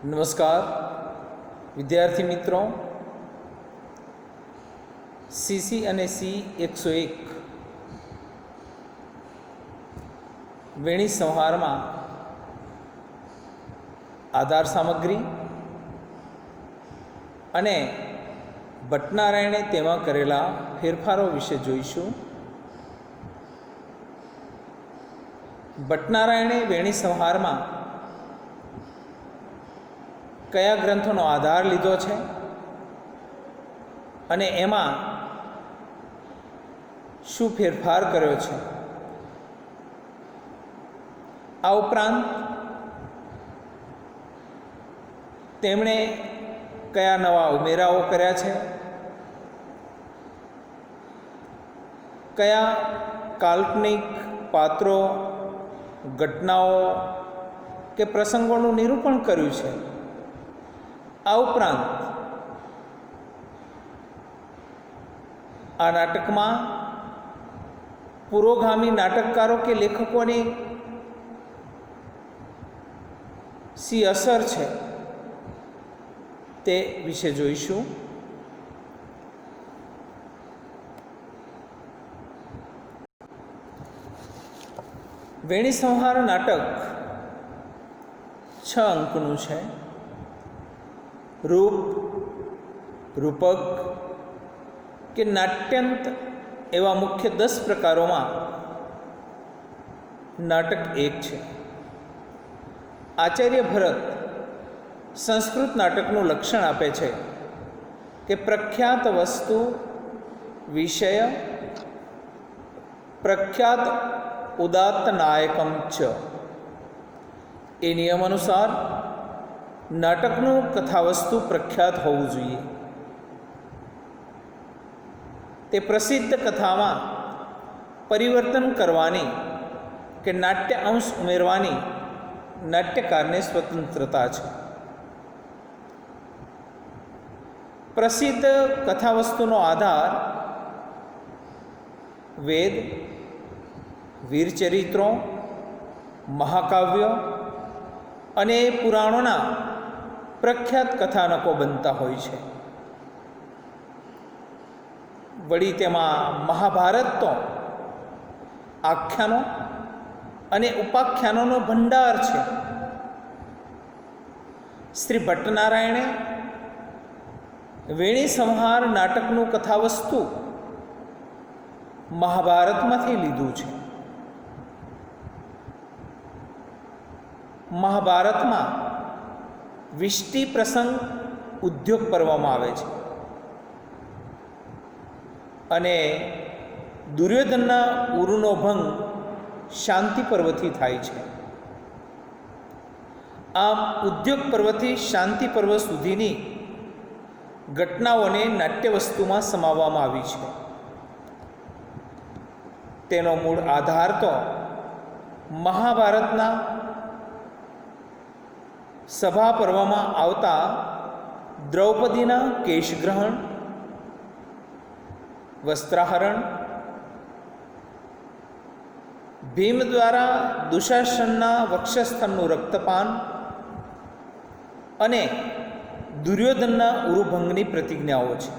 નમસ્કાર વિદ્યાર્થી મિત્રો, CC અને C101 વેણી સંહારમાં આધાર સામગ્રી અને ભટ્ટનારાયણે તેમાં કરેલા ફેરફારો વિશે જોઈશું. ભટ્ટનારાયણે વેણી સંહારમાં કયા ગ્રંથોનો આધાર લીધો છે અને એમાં શું ફેરફાર કર્યો છે. આ ઉપરાંત તેમણે કયા નવા ઉમેરાઓ કર્યા છે, કયા કાલ્પનિક પાત્રો, ઘટનાઓ કે પ્રસંગોનું નિરૂપણ કર્યું છે. આ ઉપરાંત આ નાટકમાં પુરોગામી નાટકકારો કે લેખકોની શી અસર છે તે વિશે જોઈશું. વેણી સંહાર નાટક 6 અંકનું છે. રૂપ, રૂપક કે નાટ્યંત એવા મુખ્ય 10 પ્રકારોમાં નાટક એક છે. આચાર્ય ભરત સંસ્કૃત નાટકનું લક્ષણ આપે છે કે પ્રખ્યાત વસ્તુ વિષય પ્રખ્યાત ઉદાત્ત નાયકમ ચ. એ નિયમ અનુસાર નાટકનું કથાવસ્તુ પ્રખ્યાત હોવું જોઈએ. તે પ્રસિદ્ધ કથામાં પરિવર્તન કરવાની કે નાટ્ય અંશ ઉમેરવાની નાટ્યકારને સ્વતંત્રતા છે. પ્રસિદ્ધ કથાવસ્તુનો આધાર વેદ, વીરચરિત્રો, મહાકાવ્યો અને પુરાણોના પ્રખ્યાત કથાનકો બનતા હોય છે. વળી તેમાં મહાભારત તો આખ્યાનો અને ઉપાખ્યાનોનો ભંડાર છે. શ્રી ભટ્ટનારાયણે વેણી સંહાર નાટકનું કથાવસ્તુ મહાભારતમાંથી લીધું છે. મહાભારતમાં વિષ્ટિ પ્રસંગ ઉદ્યોગ કરવામાં આવે છે અને દુર્યોધનના ઉરુનો ભંગ શાંતિ પર્વથી થાય છે. આમ ઉદ્યોગ પર્વથી શાંતિ પર્વ સુધીની ઘટનાઓને નાટ્યવસ્તુમાં સમાવવામાં આવી છે. તેનો મૂળ આધાર તો મહાભારતના સભા પર્વમાં આવતા દ્રૌપદીના કેશગ્રહણ, વસ્ત્રાહરણ, ભીમ દ્વારા દુશાસનના વક્ષસ્થળનું રક્તપાન અને દુર્યોધનના ઉરુભંગની પ્રતિજ્ઞાઓ છે.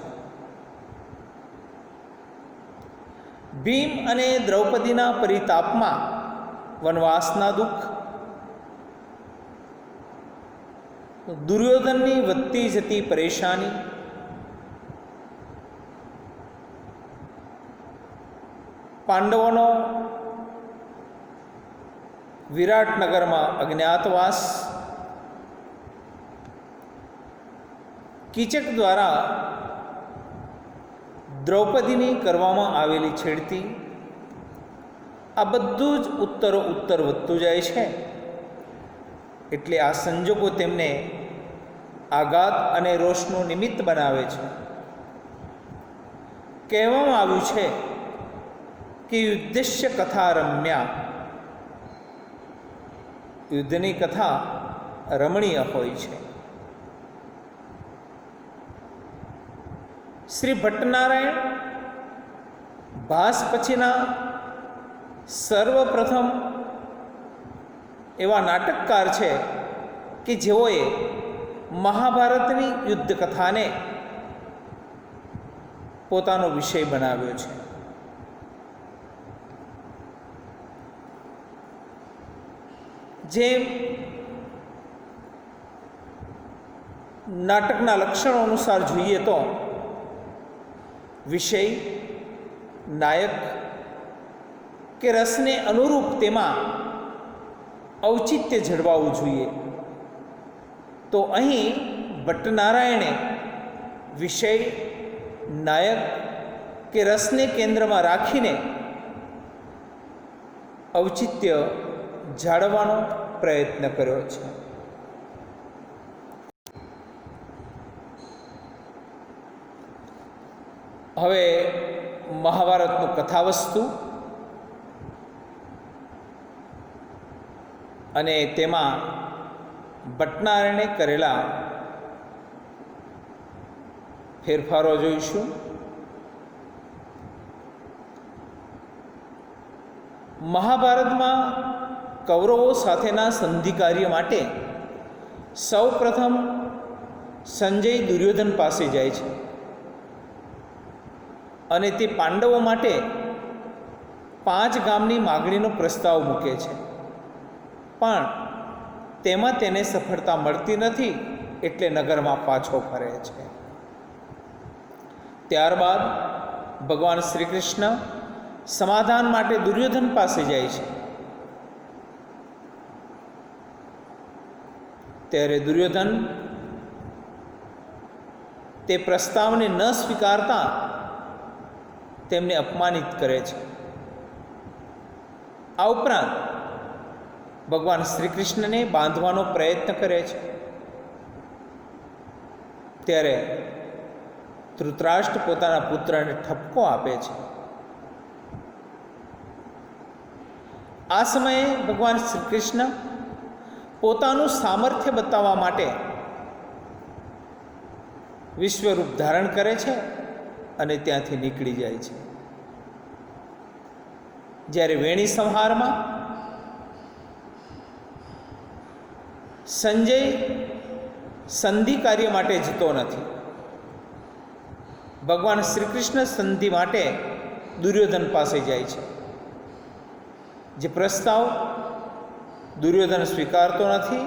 ભીમ અને દ્રૌપદીના પરિતાપમાં વનવાસના દુઃખ, દુર્યોધનની વધતી જતી પરેશાની, પાંડવોનો વિરાટનગરમાં અજ્ઞાતવાસ, કીચક દ્વારા દ્રૌપદીની કરવામાં આવેલી છેડતી, આ બધું જ ઉત્તર વધતું જાય છે. એટલે આ સંજોગો તેમને આઘાત અને રોષનું નિમિત્ત બનાવે છે. કહેવામાં આવ્યું છે કે યુદ્ધસ્ય કથા રમ્યા, યુદ્ધની કથા રમણીય હોય છે. શ્રી ભટ્ટનારાયણ ભાસ પછીના સર્વપ્રથમ એવા નાટકકાર છે કે જેઓએ મહાભારતની યુદ્ધ કથાને પોતાનો વિષય બનાવ્યો છે. જેમ નાટકના લક્ષણો અનુસાર જોઈએ તો વિષય, નાયક કે રસને અનુરૂપ તેમાં ઔચિત્ય જળવાવું જોઈએ. તો અહીં ભટ્ટનારાયણે વિષય, નાયક કે રસને કેન્દ્રમાં રાખીને ઔચિત્ય જાળવવાનો પ્રયત્ન કર્યો છે. હવે મહાભારતનું કથાવસ્તુ અને તેમાં ભટ્ટનારાયણે કરેલા ફેરફારો જોઈશું. મહાભારતમાં કૌરવો સાથેના સંધિ કાર્ય માટે સૌ પ્રથમ સંજય દુર્યોધન પાસે જાય છે અને તે પાંડવો માટે 5 ગામની માગણીનો પ્રસ્તાવ મૂકે છે, પણ તેમાં તેને સફળતા મળતી નથી, એટલે નગરમાં પાછો ફરે છે. ત્યારબાદ ભગવાન શ્રી કૃષ્ણ સમાધાન માટે દુર્યોધન પાસે જાય છે. ત્યારે દુર્યોધન તે પ્રસ્તાવને ન સ્વીકારતા તેમને અપમાનિત કરે છે. આ ઉપરાંત ભગવાન શ્રી કૃષ્ણને બાંધવાનો પ્રયત્ન કરે છે. ત્યારે ધૃતરાષ્ટ્ર પોતાના પુત્રને ઠપકો આપે છે. આ સમયે ભગવાન શ્રી કૃષ્ણ પોતાનું સામર્થ્ય બતાવવા માટે વિશ્વરૂપ ધારણ કરે છે અને ત્યાંથી નીકળી જાય છે. જ્યારે વેણી સંહારમાં સંજય સંધિ કાર્ય માટે જતો નથી. ભગવાન શ્રી કૃષ્ણ સંધિ માટે દુર્યોધન પાસે જાય છે. જે પ્રસ્તાવ દુર્યોધન સ્વીકારતો નથી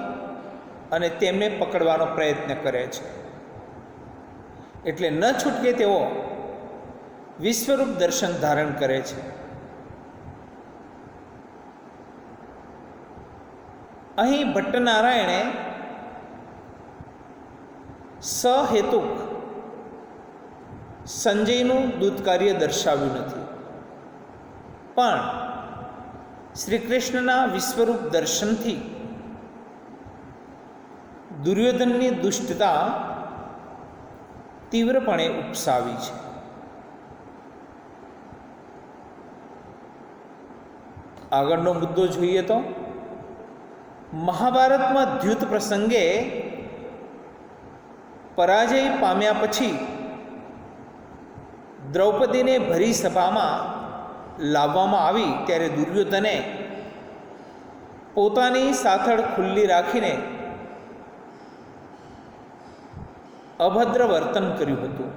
અને તેમને પકડવાનો પ્રયત્ન કરે છે. એટલે ન છૂટકે તેઓ વિશ્વરૂપ દર્શન ધારણ કરે છે. અહીં ભટ્ટનારાયણે સહેતુક સંજયનું દૂત કાર્ય દર્શાવ્યું નથી, પણ શ્રી કૃષ્ણના વિશ્વરૂપ દર્શનથી દુર્યોધનની દુષ્ટતા તીવ્રપણે ઉપસાવી છે. આગળનો મુદ્દો જોઈએ તો મહાભારતમાં દ્યુત પ્રસંગે પરાજય પામ્યા પછી દ્રૌપદીને ભરી સભામાં લાવવામાં આવી ત્યારે દુર્યોધને પોતાની સાથળ ખુલ્લી રાખીને અભદ્ર વર્તન કર્યું હતું.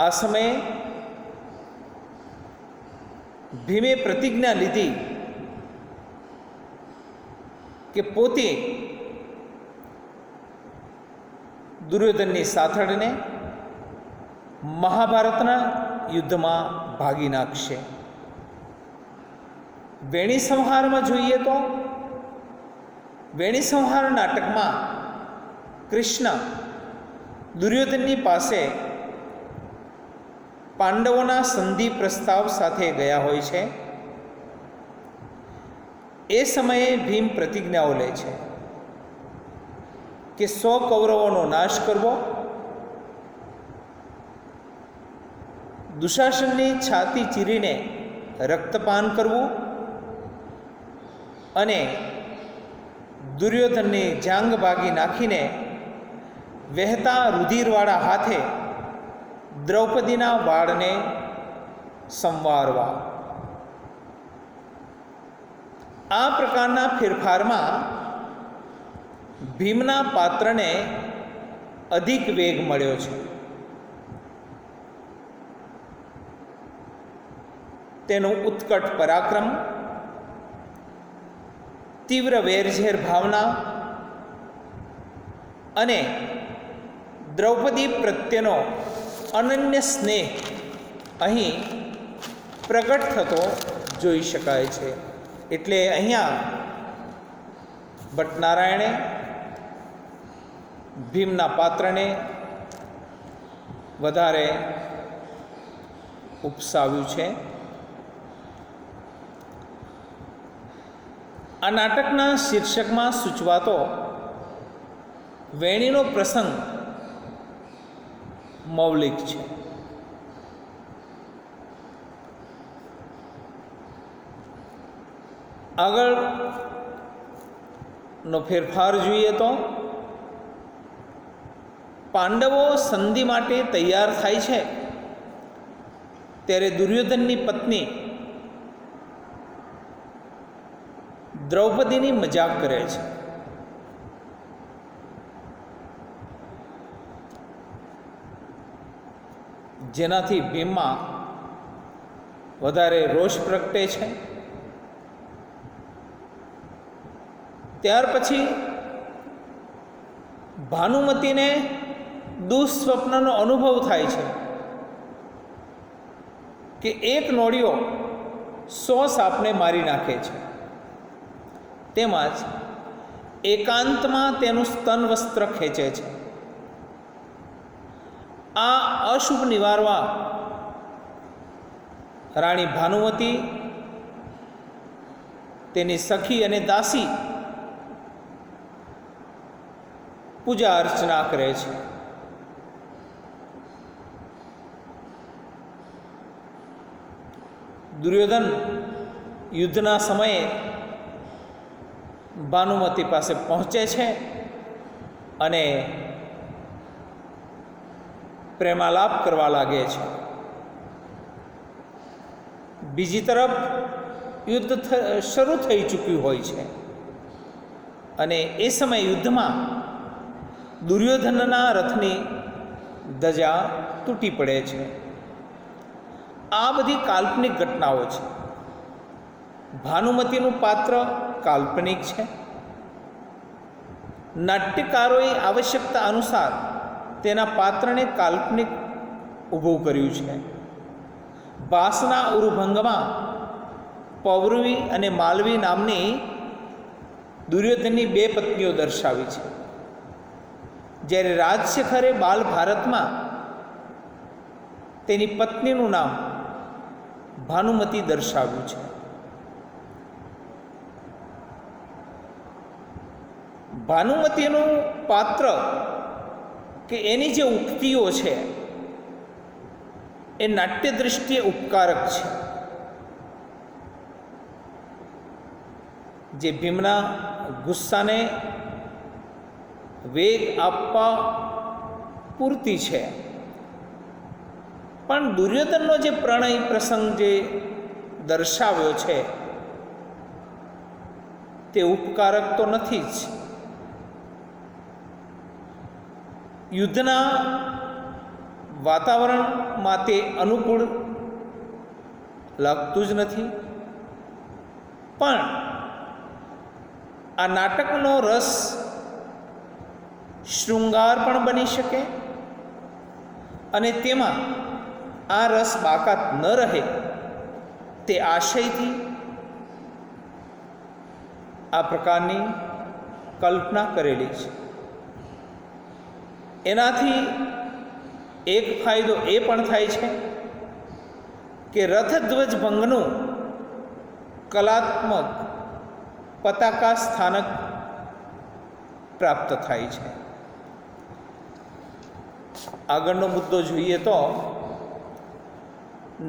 આ સમયે ભીમે પ્રતિજ્ઞા લીધી કે પોતે દુર્યોધનની સાથળને મહાભારતના યુદ્ધમાં ભાગી નાખશે. વેણી સંહારમાં જોઈએ તો વેણી સંહાર નાટકમાં કૃષ્ણ દુર્યોધનની પાસે પાંડવોના સંધિ પ્રસ્તાવ સાથે ગયા હોય છે. એ સમયે ભીમ પ્રતિજ્ઞાઓ લે છે કે 100 કૌરવોનો નાશ કરવો, દુશાસનની છાતી ચીરીને રક્તપાન કરવું અને દુર્યોધનની જાંગ ભાગી નાખીને વહેતા રુધિરવાળા હાથે દ્રૌપદીના વાળને સંવારવા. આ પ્રકારના ફેરફારમાં ભીમના પાત્રને અધિક વેગ મળ્યો છે. તેનું ઉત્કટ પરાક્રમ, તીવ્ર વેરઝેર ભાવના અને દ્રૌપદી પ્રત્યેનો અનન્ય સ્નેહ અહીં પ્રગટ થતો જોઈ શકાય છે. એટલે અહીંયા ભટ્ટનારાયણે ભીમના પાત્રને વધારે ઉપસાવ્યું છે. આ નાટકના શીર્ષકમાં સૂચવાતો વેણીનો પ્રસંગ મૌલિક છે. આગળનો ફેરફાર જોઈએ તો પાંડવો સંધિ માટે તૈયાર થાય છે ત્યારે દુર્યોધનની પત્ની દ્રૌપદીની મજાક કરે છે. જેનાથી ભીમમાં વધારે રોષ પ્રગટે છે. ત્યાર પછી ભાનુમતીને દુઃસ્વપ્નનો અનુભવ થાય છે કે એક નોળિયો 100 સાપને મારી નાખે છે. તેમજ એકાંતમાં તેનું સ્તન વસ્ત્ર ખેંચે છે. આ અશુભ નિવારવા રાણી ભાનુમતી તેની સખી અને દાસી પૂજા અર્ચના કરે છે. દુર્યોધન યુદ્ધના સમયે ભાનુમતી પાસે પહોંચે છે અને પ્રેમાલાપ કરવા લાગે છે. બીજી તરફ યુદ્ધ શરૂ થઈ ચૂક્યું હોય છે અને એ સમય યુદ્ધમાં દુર્યોધનના રથની ધજા તૂટી પડે છે. આ બધી કાલ્પનિક ઘટનાઓ છે. ભાનુમતીનું પાત્ર કાલ્પનિક છે. નાટ્યકારોએ આવશ્યકતા અનુસાર તેના પાત્રને કાલ્પનિક ઊભું કર્યું છે. ભાસના ઉરુભંગમાં પૌરવી અને માલવી નામની દુર્યોધનની 2 પત્નીઓ દર્શાવી છે. જ્યારે રાજશેખરે બાલ ભારતમાં તેની પત્નીનું નામ ભાનુમતી દર્શાવ્યું છે. ભાનુમતીનું પાત્ર કે એની જે ઉક્તિઓ છે એ નાટ્ય દૃષ્ટિએ ઉપકારક છે. જે ભીમના ગુસ્સાને વેગ આપવા પૂરતી છે, પણ દુર્યોધનનો જે પ્રણય પ્રસંગ જે દર્શાવ્યો છે તે ઉપકારક તો નથી જ. યુદ્ધના વાતાવરણમાં તે અનુકૂળ લાગતું જ નથી. પણ આ નાટકનો રસ શૃંગાર પણ બની શકે અને તેમાં આ રસ બાકાત ન રહે તે આશયથી આ પ્રકારની કલ્પના કરેલી છે. એનાથી એક ફાયદો એ પણ થાય છે કે રથધ્વજ ભંગનું કલાત્મક પતાકા સ્થાનક પ્રાપ્ત થાય છે. આગળનો મુદ્દો જોઈએ તો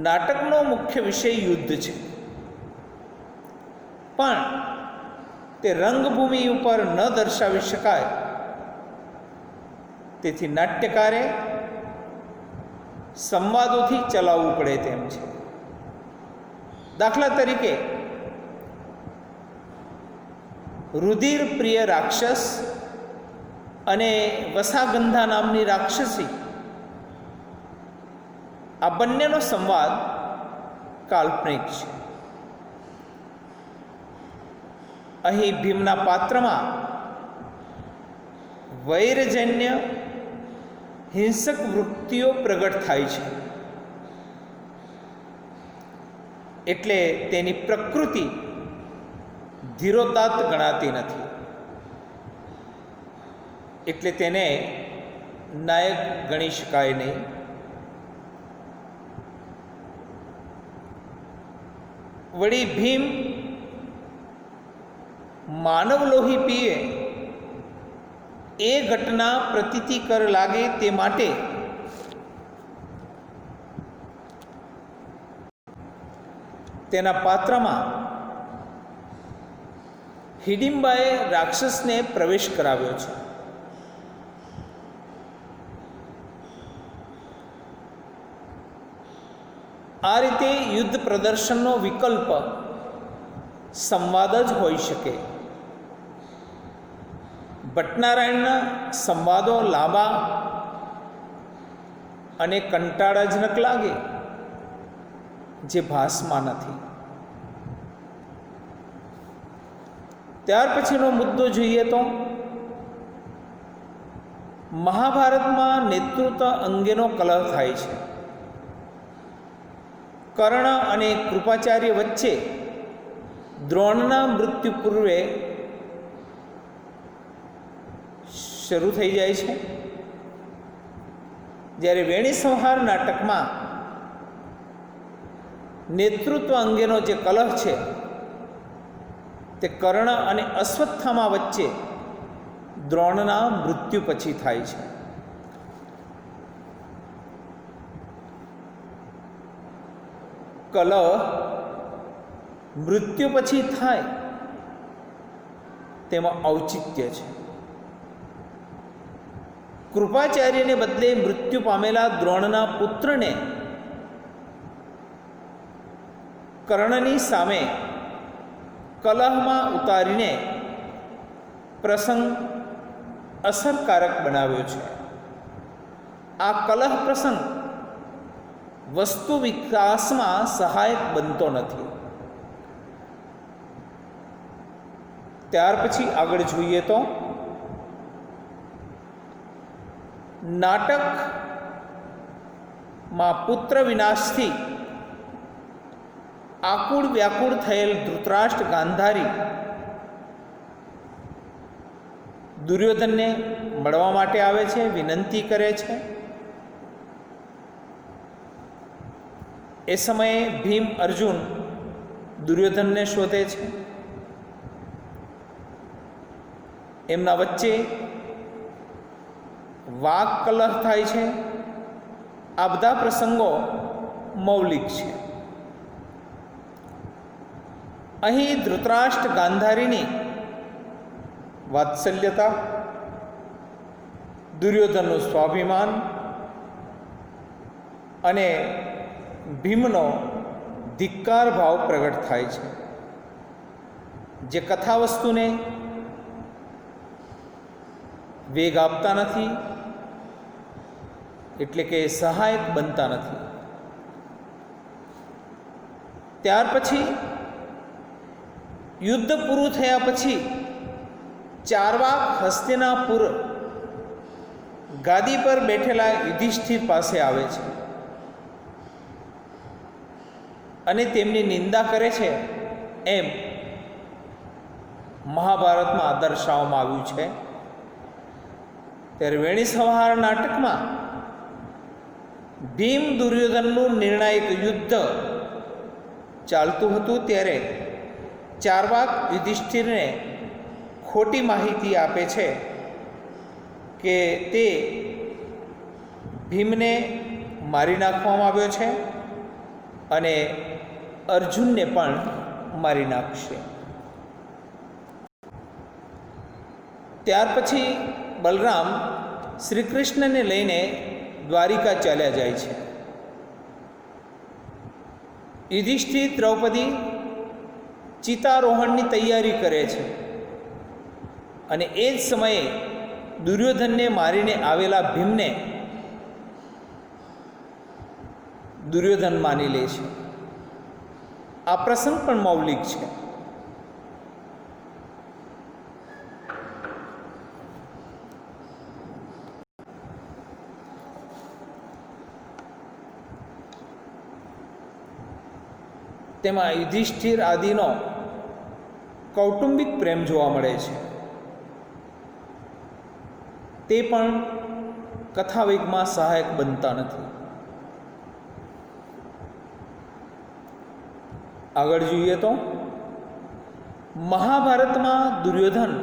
નાટકનો મુખ્ય વિષય યુદ્ધ છે, પણ તે રંગભૂમિ ઉપર ન દર્શાવી શકાય. તેથી નાટ્યકારે સંવાદોથી ચલાવવું પડે તેમ છે. દાખલા તરીકે રુધિર પ્રિય રાક્ષસ અને વસાગંધા નામની રાક્ષસી, આ બંનેનો સંવાદ કાલ્પનિક છે. અહીં ભીમના પાત્રમાં વૈરજન્ય હિંસક વૃત્તિઓ પ્રગટ થાય છે, એટલે તેની પ્રકૃતિ ધીરોદાત્ત ગણાતી નથી, એટલે તેને નાયક ગણી શકાય નહીં. વળી ભીમ માનવ લોહી પીએ એ ઘટના પ્રતીતિકર લાગે તે માટે તેના પાત્રમાં હિડિંબાએ રાક્ષસને પ્રવેશ કરાવ્યો છે. આ રીતે યુદ્ધ પ્રદર્શનનો વિકલ્પ સંવાદ જ હોઈ શકે. ભટ્ટનારાયણના સંવાદો લાંબા અને કંટાળાજનક લાગે, જે ભાસમાં નથી. ત્યાર પછીનો મુદ્દો જોઈએ તો મહાભારતમાં નેતૃત્વ અંગેનો કલહ થાય છે. કર્ણ અને કૃપાચાર્ય વચ્ચે દ્રોણના મૃત્યુ પૂર્વે શરૂ થઈ જાય છે, જ્યારે વેણી સંહાર નાટકમાં નેતૃત્વ અંગેનો જે કલહ છે તે કર્ણ અને અશ્વત્થામા વચ્ચે દ્રોણના મૃત્યુ પછી થાય છે. કલહ મૃત્યુ પછી થાય તેમાં ઔચિત્ય છે. કૃપાચાર્યને બદલે મૃત્યુ પામેલા દ્રોણના પુત્રને કર્ણની સામે કલહમાં ઉતારીને પ્રસંગ અસરકારક બનાવ્યો છે. આ કલહ પ્રસંગ વસ્તુ વિકાસમાં સહાયક બનતો નથી. ત્યાર પછી આગળ જોઈએ તો નાટકમાં પુત્ર વિનાશથી આકુળ વ્યાકુળ થયેલ ધૃતરાષ્ટ્ર ગાંધારી દુર્યોધનને મળવા માટે આવે છે, વિનંતી કરે છે. એ સમયે ભીમ અર્જુન દુર્યોધનને શોધે છે. એમના વચ્ચે વાક કલહ થાય છે. આ બધા પ્રસંગો મૌલિક છે. અહીં ધૃતરાષ્ટ્ર ગાંધારીની વાત્સલ્યતા, દુર્યોધનનું સ્વાભિમાન અને ભીમનો ધિક્કાર ભાવ પ્રગટ થાય છે, જે કથાવસ્તુને વેગ આપતા નથી, એટલે કે સહાયક બનતા નથી. ત્યાર પછી યુદ્ધ પૂરું થયા પછી ચારવાક હસ્તિનાપુર ગાદી પર બેઠેલા યુધિષ્ઠિર પાસે આવે છે અને તેમની નિંદા કરે છે, એમ મહાભારતમાં દર્શાવવામાં આવ્યું છે. ત્યારે વેણી સંહાર નાટકમાં ભીમ દુર્યોધનનું નિર્ણાયક યુદ્ધ ચાલતું હતું, ત્યારે ચારવાક યુધિષ્ઠિરને ખોટી માહિતી આપે છે કે તે ભીમને મારી નાખવામાં આવ્યો છે અને અર્જુનને પણ મારી નાખશે. ત્યાર પછી બલરામ શ્રી કૃષ્ણને લઈને દ્વારિકા ચાલ્યા જાય છે. યુધિષ્ઠિર દ્રૌપદી ચિતારોહણની તૈયારી કરે છે અને એ જ સમયે દુર્યોધનને મારીને આવેલા ભીમને દુર્યોધન માની લે છે. આ પ્રસંગ પણ મૌલિક છે. તેમાં યુધિષ્ઠિર આદિનો કૌટુંબિક પ્રેમ જોવા મળે છે. તે પણ કથાવેગમાં સહાયક બનતા નથી. આગળ જોઈએ તો મહાભારતમાં દુર્યોધન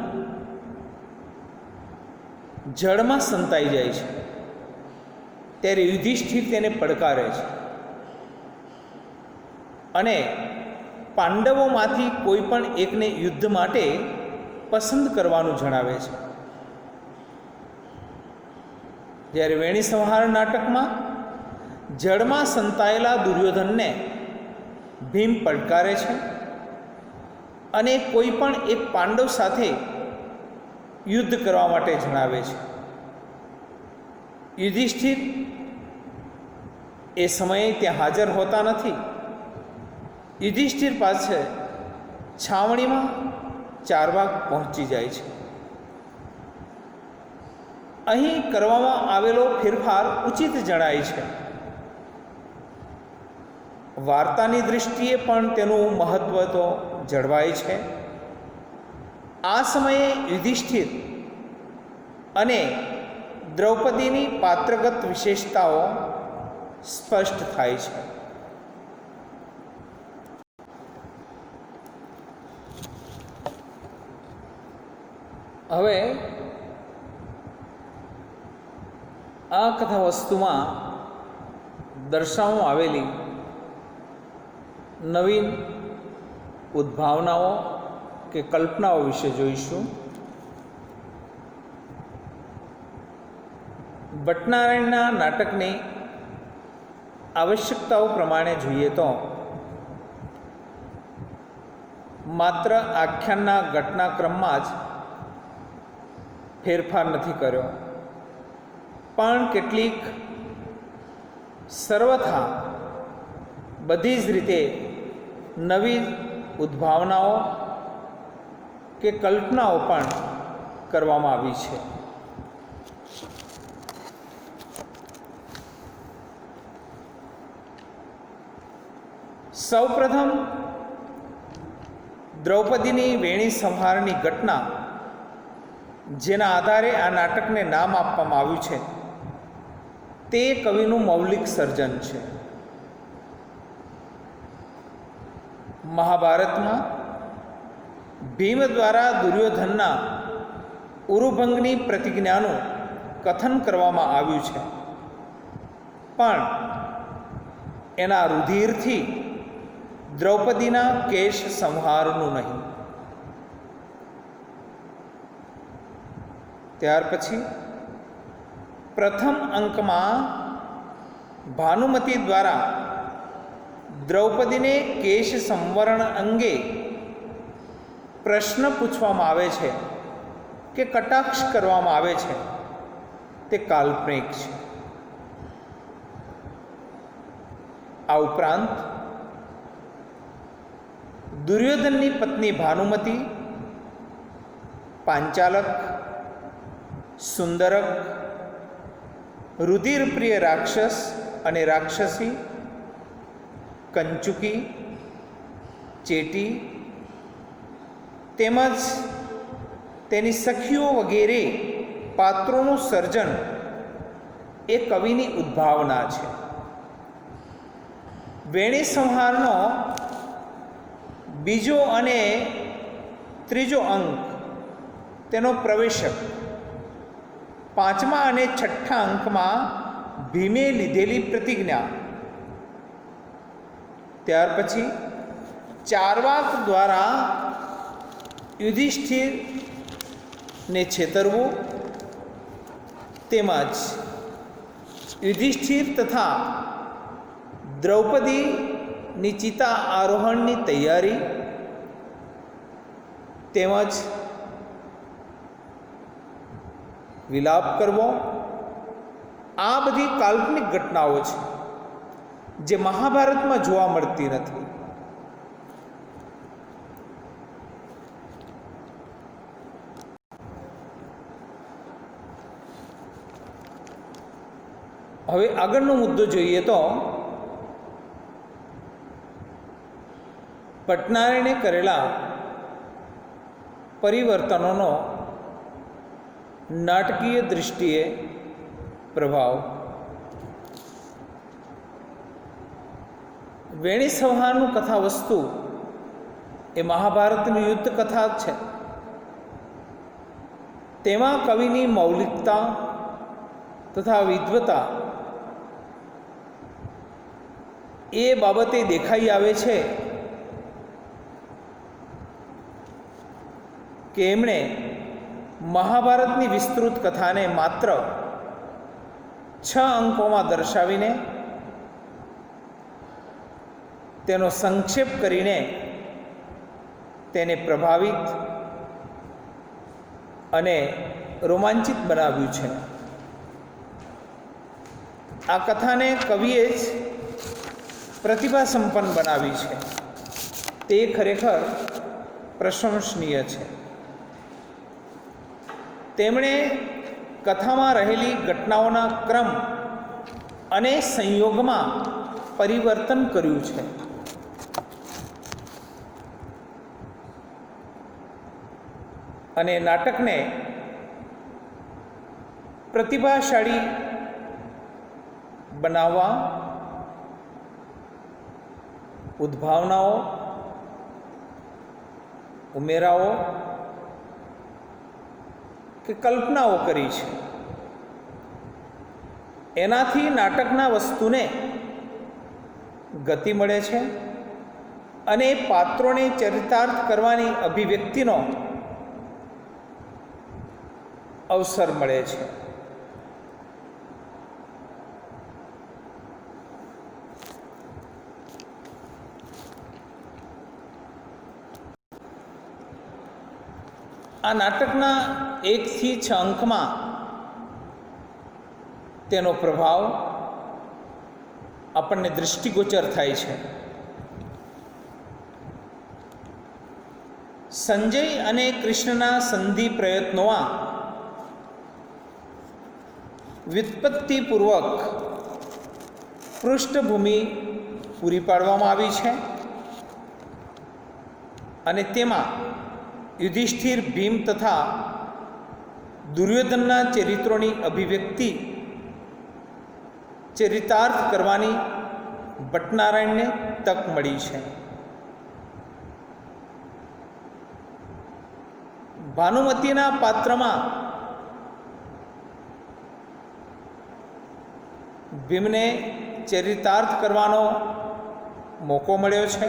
જળમાં સંતાઈ જાય છે, ત્યારે યુધિષ્ઠિર તેને પડકારે છે અને પાંડવોમાંથી કોઈ પણ એકને યુદ્ધ માટે પસંદ કરવાનું જણાવે છે. જ્યારે વેણી સંહાર નાટકમાં જળમાં સંતાયેલા દુર્યોધનને ભીમ પડકારે છે અને કોઈ પણ એક પાંડવ સાથે યુદ્ધ કરવા માટે જણાવે છે. યુધિષ્ઠિર એ સમયે ત્યાં હાજર હોતા નથી. યુધિષ્ઠિર પાસે છાવણીમાં ચારવાક પહોંચી જાય છે. અહીં કરવામાં આવેલો ફેરફાર ઉચિત જણાય છે. વાર્તાની દૃષ્ટિએ પણ તેનું મહત્ત્વ તો જળવાય છે. આ સમયે યુધિષ્ઠિર અને દ્રૌપદીની પાત્રગત વિશેષતાઓ સ્પષ્ટ થાય છે. હવે આ કથા વસ્તુમાં દર્શાવવામાં આવેલી નવીન ઉદ્ભાવનાઓ કે કલ્પનાઓ વિશે જોઈશું. ભટ્ટનારાયણના નાટકની આવશ્યકતાઓ પ્રમાણે જોઈએ તો માત્ર આખ્યાનના ઘટનાક્રમમાં જ ફેરફાર નથી કર્યો, પણ કેટલીક સર્વથા બધી જ રીતે નવી ઉદ્ભાવનાઓ કે કલ્પનાઓ પણ કરવામાં આવી છે. સૌપ્રથમ દ્રૌપદીની વેણી સંહારની ઘટના, જેના આધારે આ નાટકને નામ આપવામાં આવ્યું છે, તે કવિનું મૌલિક સર્જન છે. મહાભારતમાં ભીમ દ્વારા દુર્યોધનના ઉરુભંગની પ્રતિજ્ઞાનું કથન કરવામાં આવ્યું છે, પણ એના રુધિરથી દ્રૌપદીના કેશ સંહારનું નહીં. ત્યાર પછી પ્રથમ અંકમાં ભાનુમતી દ્વારા દ્રૌપદીને કેશ સંવરણ અંગે પ્રશ્ન પૂછવામાં આવે છે કે કટાક્ષ કરવામાં આવે છે, તે કાલ્પનિક છે. આ ઉપરાંત દુર્યોધનની પત્ની ભાનુમતી પાંચાલક, સુંદરક, રુધિરપ્રિય રાક્ષસ અને રાક્ષસી, કંચુકી, ચેટી તેમજ તેની સખીઓ વગેરે પાત્રોનું સર્જન એ કવિની ઉદ્ભાવના છે. વેણી સંહારનો બીજો અને ત્રીજો અંક તેનો પ્રવેશક, પાંચમા અને છઠ્ઠા અંકમાં ભીમે લીધેલી પ્રતિજ્ઞા, ત્યાર પછી ચારવાક દ્વારા યુધિષ્ઠિરને છેતરવું, તેમજ યુધિષ્ઠિર તથા દ્રૌપદીની ચિતા આરોહણની તૈયારી, તેમજ વિલાપ કરવો, આ બધી કાલ્પનિક ઘટનાઓ છે જે મહાભારતમાં જોવા મળતી નથી. હવે આગળનો મુદ્દો જોઈએ તો ભટ્ટનારાયણે કરેલા પરિવર્તનોનો નાટકીય દૃષ્ટિએ પ્રભાવ. વેણી સંહારનું કથા વસ્તુ એ મહાભારતની યુદ્ધ કથા છે. તેમાં કવિની મૌલિકતા તથા વિદ્વતા એ બાબતે દેખાઈ આવે છે કે એમણે મહાભારતની વિસ્તૃત કથાને માત્ર 6 અંકોમાં દર્શાવીને તેનો સંક્ષેપ કરીને તેને પ્રભાવિત અને રોમાંચિત બનાવ્યું છે. આ કથાને કવિએ જ પ્રતિભા સંપન્ન બનાવી છે. તે ખરેખર પ્રશંસનીય છે. તેમણે કથામાં રહેલી ઘટનાઓના ક્રમ અને સંયોગમાં પરિવર્તન કર્યું છે. અને નાટકને પ્રતિભાશાળી બનાવવા ઉદ્ભાવનાઓ, ઉમેરાઓ કે કલ્પનાઓ કરી છે. એનાથી નાટકના વસ્તુને ગતિ મળે છે અને પાત્રોને ચરિતાર્થ કરવાની અભિવ્યક્તિનો અવસર મળે છે. આ નાટકના 1 થી 6 અંકમાં તેનો પ્રભાવ આપણને દૃષ્ટિગોચર થાય છે. સંજય અને કૃષ્ણના સંધિ પ્રયત્નોમાં વ્યુત્પત્તિપૂર્વક પૃષ્ઠભૂમિ પૂરી પાડવામાં આવી છે અને તેમાં યુધિષ્ઠિર, ભીમ તથા દુર્યોધનના ચરિત્રોની અભિવ્યક્તિ ચરિતાર્થ કરવાની ભટ્ટનારાયણને તક મળી છે. ભાનુમતીના પાત્રમાં ભીમને ચરિતાર્થ કરવાનો મોકો મળ્યો છે,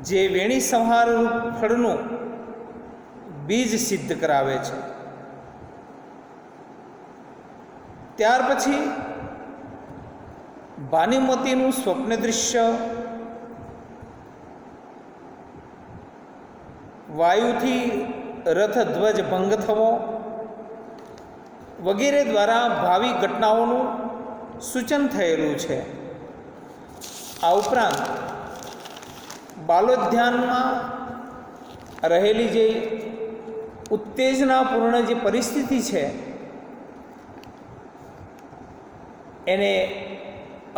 જે વેણી સંહાર ફળનું બીજ સિદ્ધ કરાવે છે. ત્યાર પછી ભાનુમતીનું સ્વપ્ન દૃશ્ય, વાયુથી રથધ્વજ ભંગ થવો વગેરે દ્વારા ભાવિ ઘટનાઓનું સૂચન થયેલું છે. આ ઉપરાંત બાલોદ્યાનમાં રહેલી જે ઉત્તેજનાપૂર્ણ જે પરિસ્થિતિ છે એને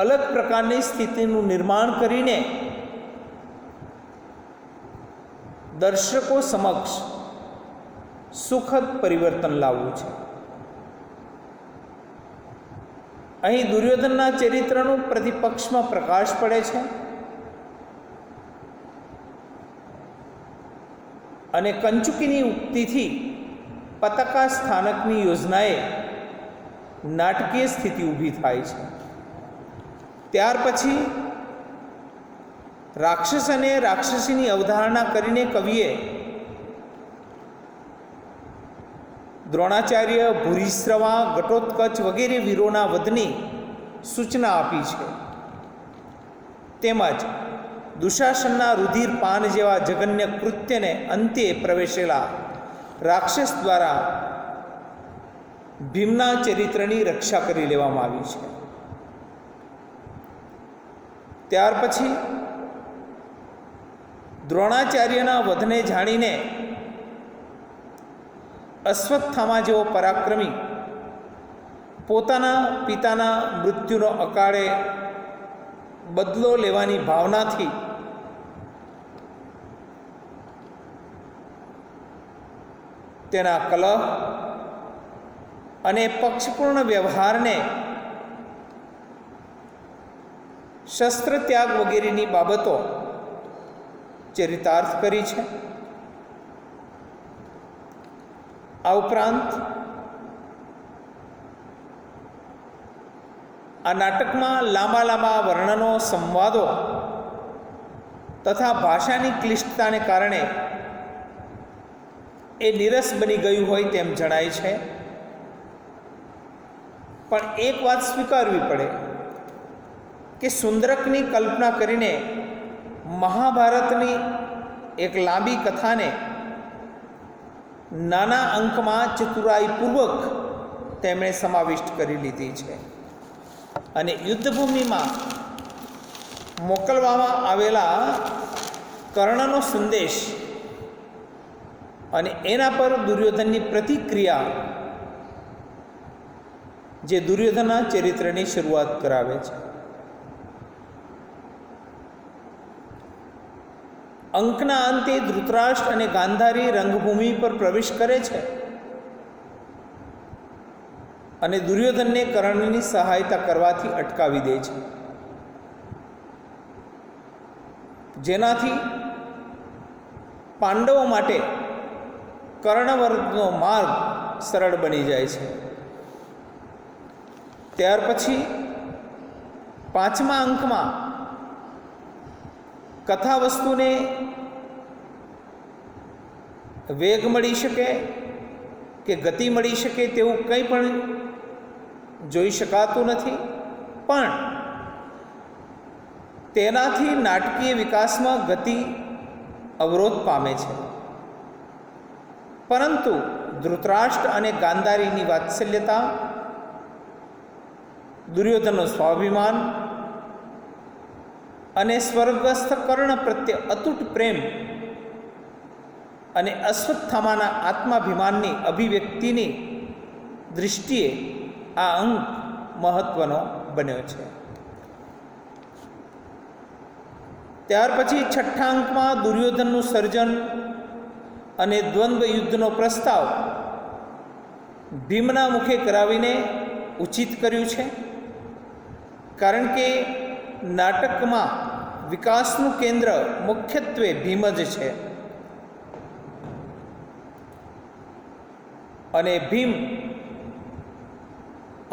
અલગ પ્રકારની સ્થિતિનું નિર્માણ કરીને દર્શકો સમક્ષ સુખદ પરિવર્તન લાવવું છે. અહીં દુર્યોધનના ચરિત્રનું પ્રતિપક્ષમાં પ્રકાશ પડે છે અને કંચુકીની ઉક્તિથી પતાકા સ્થાનકની યોજનાએ નાટકીય સ્થિતિ ઊભી થાય છે. ત્યાર પછી રાક્ષસ અને રાક્ષસીની અવધારણા કરીને કવિએ દ્રોણાચાર્ય, ભૂરિશ્રવા, ઘટોત્કચ વગેરે વીરોના વધની સૂચના આપી છે. તેમજ દુશાસનના રુધિર પાન જેવા જઘન્ય કૃત્યને અંતે પ્રવેશેલા રાક્ષસ દ્વારા ભીમના ચરિત્રની રક્ષા કરી લેવામાં આવી છે. ત્યાર પછી દ્રોણાચાર્યના વધને જાણીને અશ્વત્થામા જેવો પરાક્રમી પોતાના પિતાના મૃત્યુનો અકાળે બદલો લેવાની ભાવનાથી તેના કલહ અને પક્ષપૂર્ણ વ્યવહારને શસ્ત્ર ત્યાગ વગેરેની બાબતો ચરિતાર્થ કરી છે. આ ઉપરાંત આ નાટકમાં લાંબા લાંબા વર્ણનો, સંવાદો તથા ભાષાની ક્લિષ્ટતાને કારણે એ નીરસ બની ગયું હોય તેમ જણાય છે. પણ એક વાત સ્વીકારવી પડે કે સુંદરકની કલ્પના કરીને મહાભારતની એક લાંબી કથાને નાના અંકમાં ચતુરાઈપૂર્વક તેમણે સમાવિષ્ટ કરી લીધી છે અને યુદ્ધભૂમિમાં મોકલવામાં આવેલા કર્ણનો સંદેશ અને એના પર દુર્યોધનની પ્રતિક્રિયા જે દુર્યોધનના ચરિત્રની શરૂઆત કરાવે છે. અંકના અંતે ધૃતરાષ્ટ્ર અને ગાંધારી રંગભૂમિ પર પ્રવેશ કરે છે અને દુર્યોધનને કર્ણની સહાયતા કરવાથી અટકાવી દે છે, જેનાથી પાંડવો માટે કર્ણવધનો માર્ગ સરળ બની જાય છે. ત્યાર પછી 5મા અંકમાં કથા વસ્તુને વેગ મળી શકે કે ગતિ મળી શકે તેવું કંઈ પણ જોઈ શકાતું નથી, પણ તેનાથી નાટકીય વિકાસમાં ગતિ અવરોધ પામે છે. પરંતુ ધૃતરાષ્ટ્ર અને ગાંધારીની વાત્સલ્યતા, દુર્યોધનનો સ્વાભિમાન અને સ્વર્ગસ્થ કર્ણ પ્રત્યે અતૂટ પ્રેમ અને અશ્વત્થામાના આત્માભિમાનની અભિવ્યક્તિની દૃષ્ટિએ આ અંક મહત્વનો બન્યો છે. ત્યાર પછી 6ઠ્ઠા અંકમાં દુર્યોધનનું સર્જન અને દ્વંદ્વ યુદ્ધનો પ્રસ્તાવ ભીમના મુખે કરાવીને ઉચિત કર્યું છે, કારણ કે નાટકમાં વિકાસનું કેન્દ્ર મુખ્યત્વે ભીમ જ છે અને ભીમ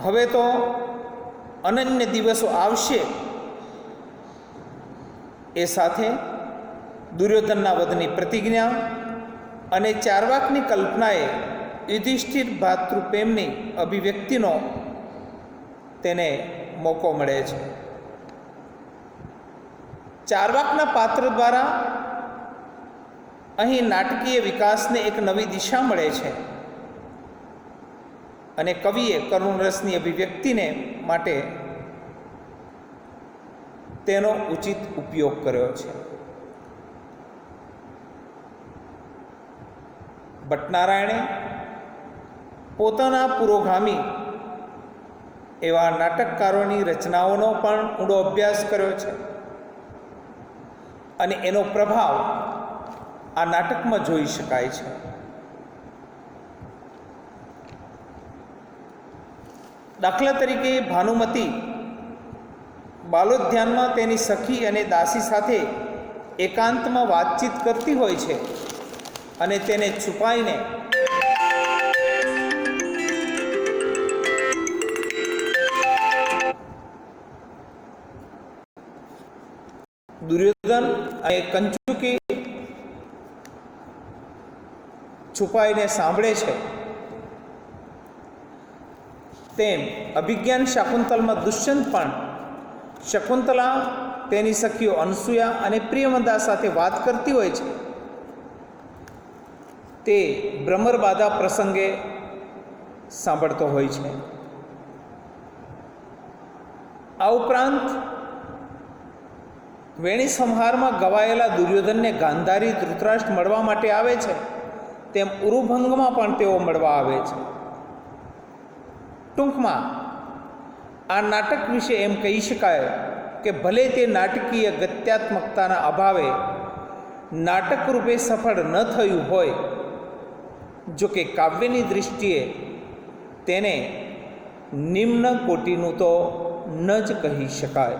હવે તો અનન્ય દિવસો આવશે એ સાથે દુર્યોધનના વધની પ્રતિજ્ઞા અને ચારવાકની કલ્પનાએ યુધિષ્ઠિર ભાતૃપ્રેમની અભિવ્યક્તિનો તેને મોકો મળે છે. ચારવાકના પાત્ર દ્વારા અહીં નાટકીય વિકાસને એક નવી દિશા મળે છે અને કવિએ કરુણરસની અભિવ્યક્તિને માટે તેનો ઉચિત ઉપયોગ કર્યો છે. ભટ્ટનારાયણે પોતાના પુરોગામી એવા નાટકકારોની રચનાઓનો પણ ઊંડો અભ્યાસ કર્યો છે અને એનો પ્રભાવ આ નાટકમાં જોઈ શકાય છે. દાખલા તરીકે ભાનુમતી બાલોદ્યાનમાં તેની સખી અને દાસી સાથે એકાંતમાં વાતચીત કરતી હોય છે અને તેને છુપાઈને દુર્યોધન અને કંચુકી છુપાઈને સાંભળે છે, તેમ અભિજ્ઞાન શાકુંતલમાં દુષ્યંત પણ શકુંતલા તેની સખીઓ અનસૂયા અને પ્રિયમદા સાથે વાત કરતી હોય છે તે ભ્રમરબાધા પ્રસંગે સાંભળતો હોય છે. આ ઉપરાંત વેણી સંહારમાં ગવાયેલા દુર્યોધનને ગાંધારી ધૃતરાષ્ટ્ર મળવા માટે આવે છે, તેમ ઉરુભંગમાં પણ તેઓ મળવા આવે છે. ટૂંકમાં આ નાટક વિશે એમ કહી શકાય કે ભલે તે નાટકીય ગત્યાત્મકતાના અભાવે નાટક રૂપે સફળ ન થયું હોય, જો કે કાવ્યની દૃષ્ટિએ તેને નિમ્ન કોટીનું તો ન જ કહી શકાય.